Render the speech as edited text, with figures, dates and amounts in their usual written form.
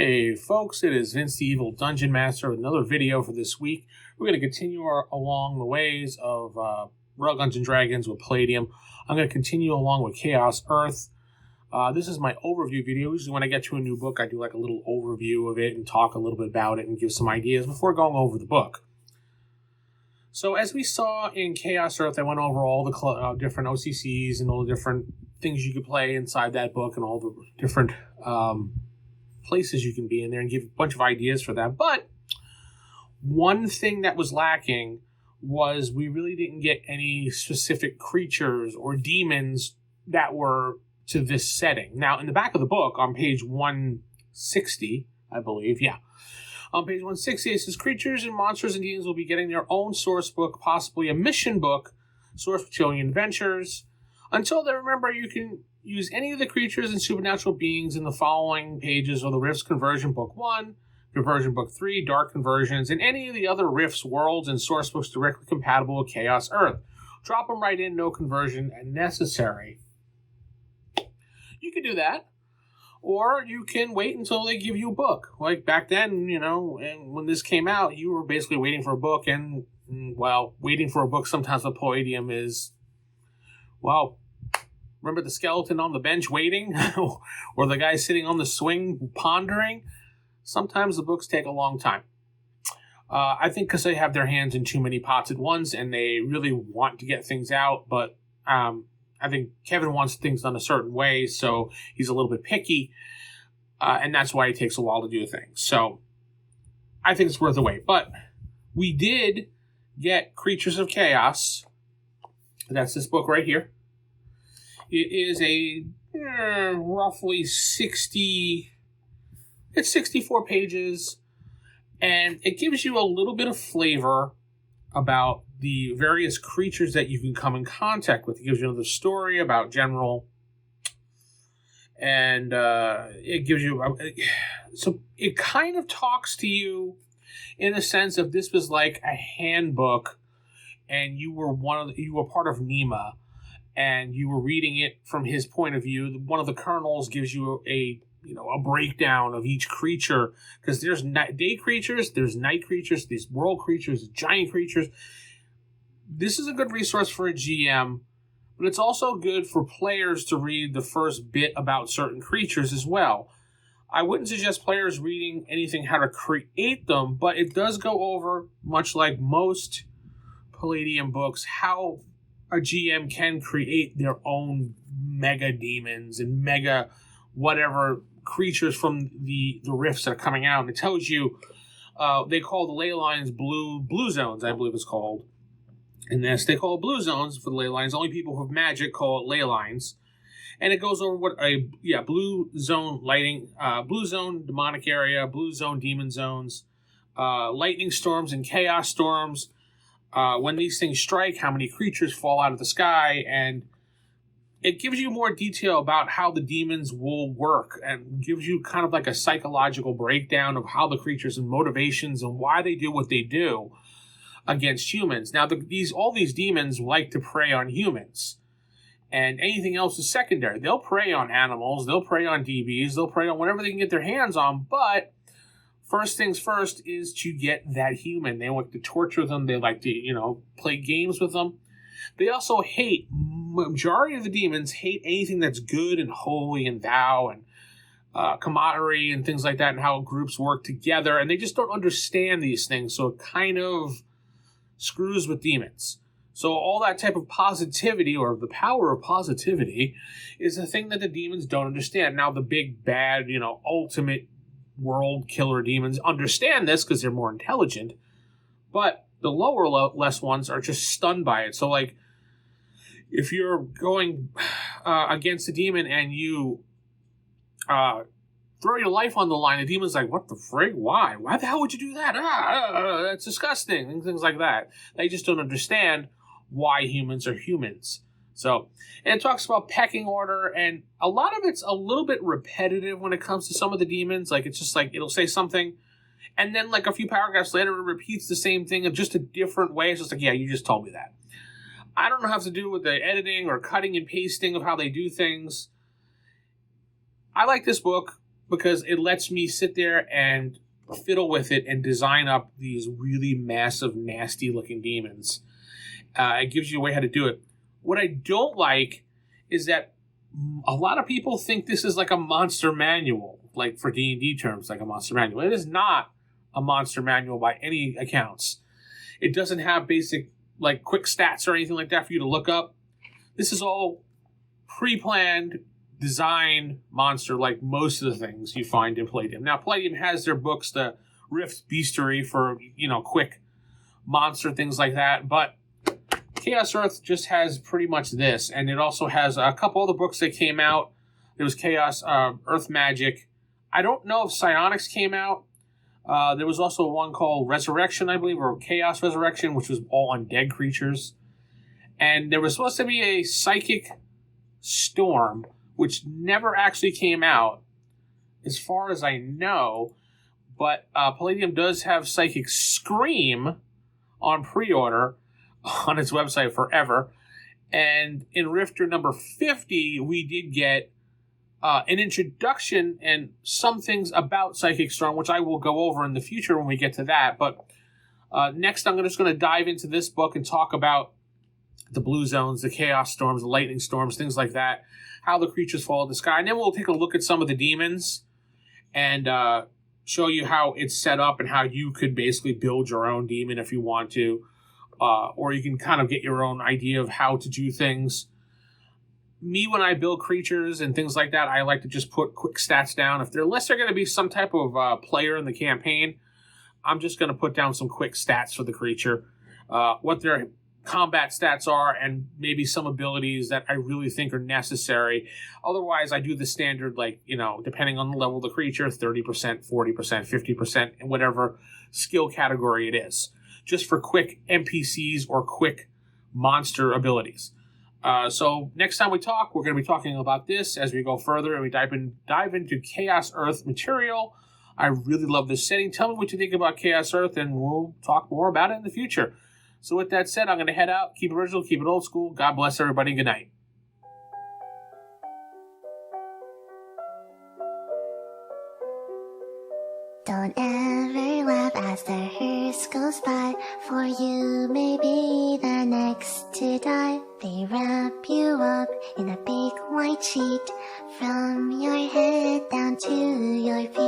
Hey folks, it is Vince the Evil Dungeon Master with another video for this week. We're going to continue along the ways of Railguns Dragons with Palladium. I'm going to continue along with Chaos Earth. This is my overview video. Usually when I get to a new book, I do like a little overview of it and talk a little bit about it and give some ideas before going over the book. So as we saw in Chaos Earth, I went over all the different OCCs and all the different things you could play inside that book and all the different places you can be in there and give a bunch of ideas for that. But one thing that was lacking was we really didn't get any specific creatures or demons that were to this setting. Now, in the back of the book, on page 160, I believe, on page 160, it says, creatures and monsters and demons will be getting their own source book, possibly a mission book, source book showing adventures. Until then, remember, you can use any of the creatures and supernatural beings in the following pages of the Rifts Conversion Book 1, Conversion Book 3, Dark Conversions, and any of the other Rifts, worlds, and source books directly compatible with Chaos Earth. Drop them right in, no conversion necessary. You can do that, or you can wait until they give you a book. Like back then, and when this came out, you were basically waiting for a book, and, well, waiting for a book sometimes with Palladium is, well, remember the skeleton on the bench waiting? Or the guy sitting on the swing pondering? Sometimes the books take a long time. I think because they have their hands in too many pots at once and they really want to get things out. But I think Kevin wants things done a certain way, so he's a little bit picky. And that's why it takes a while to do things. So I think it's worth the wait. But we did get Creatures of Chaos. That's this book right here. It is a roughly 64 pages, and it gives you a little bit of flavor about the various creatures that you can come in contact with. It gives you the story about general, and it gives you, so it kind of talks to you in the sense of this was like a handbook, and you were part of NEMA, and you were reading it from his point of view. One of the kernels gives you a breakdown of each creature, because there's day creatures, there's night creatures, there's world creatures, giant creatures. This is a good resource for a GM, but it's also good for players to read the first bit about certain creatures as well. I wouldn't suggest players reading anything how to create them, but it does go over, much like most Palladium books, how a GM can create their own mega demons and mega whatever creatures from the rifts that are coming out. And it tells you, they call the ley lines blue zones, I believe it's called. In this, they call it blue zones for the ley lines. Only people who have magic call it ley lines. And it goes over what blue zone lighting, blue zone demonic area, blue zone demon zones, lightning storms and chaos storms. When these things strike, how many creatures fall out of the sky, and it gives you more detail about how the demons will work and gives you kind of like a psychological breakdown of how the creatures and motivations and why they do what they do against humans. Now, all these demons like to prey on humans, and anything else is secondary. They'll prey on animals, they'll prey on DBs, they'll prey on whatever they can get their hands on, but first things first is to get that human. They like to torture them. They like to, play games with them. They also majority of the demons hate anything that's good and holy and thou and camaraderie and things like that, and how groups work together. And they just don't understand these things. So it kind of screws with demons. So all that type of positivity, or the power of positivity, is a thing that the demons don't understand. Now the big bad, ultimate world killer demons understand this because they're more intelligent, but the less ones are just stunned by it. So like if you're going against a demon and you throw your life on the line, the demon's like, what the frig? Why the hell would you do that? That's disgusting, and things like that. They just don't understand why humans are humans. So, and it talks about pecking order, and a lot of it's a little bit repetitive when it comes to some of the demons. Like, it's just like, it'll say something, and then like a few paragraphs later, it repeats the same thing in just a different way. It's just like, yeah, you just told me that. I don't know how to do with the editing or cutting and pasting of how they do things. I like this book. because it lets me sit there and fiddle with it and design up these really massive, nasty-looking demons. It gives you a way how to do it. What I don't like is that a lot of people think this is like a monster manual, like for D&D terms, like a monster manual. It is not a monster manual by any accounts. It doesn't have basic, like, quick stats or anything like that for you to look up. This is all pre-planned design monster, like most of the things you find in Palladium. Now, Palladium has their books, the Rift Beastery, for, quick monster things like that, but Chaos Earth just has pretty much this, and it also has a couple other books that came out. There was Chaos Earth Magic. I don't know if Psionics came out. There was also one called Resurrection, I believe, or Chaos Resurrection, which was all undead creatures. And there was supposed to be a Psychic Storm, which never actually came out, as far as I know. But Palladium does have Psychic Scream on pre-order on its website forever. And in Rifter number 50, we did get an introduction and some things about Psychic Storm, which I will go over in the future when we get to that. But next, I'm just going to dive into this book and talk about the blue zones, the chaos storms, the lightning storms, things like that, how the creatures fall in the sky. And then we'll take a look at some of the demons and show you how it's set up and how you could basically build your own demon if you want to. Or you can kind of get your own idea of how to do things. Me, when I build creatures and things like that, I like to just put quick stats down. Unless they're going to be some type of player in the campaign, I'm just going to put down some quick stats for the creature. What their combat stats are, and maybe some abilities that I really think are necessary. Otherwise, I do the standard, depending on the level of the creature, 30%, 40%, 50%, and whatever skill category it is, just for quick NPCs or quick monster abilities. So next time we talk, we're going to be talking about this as we go further and we dive into Chaos Earth material. I really love this setting. Tell me what you think about Chaos Earth, and we'll talk more about it in the future. So with that said, I'm going to head out. Keep it original, keep it old school. God bless everybody. Good night. Don't ever laugh as the hearse goes by, for you may be the next to die. They wrap you up in a big white sheet, from your head down to your feet.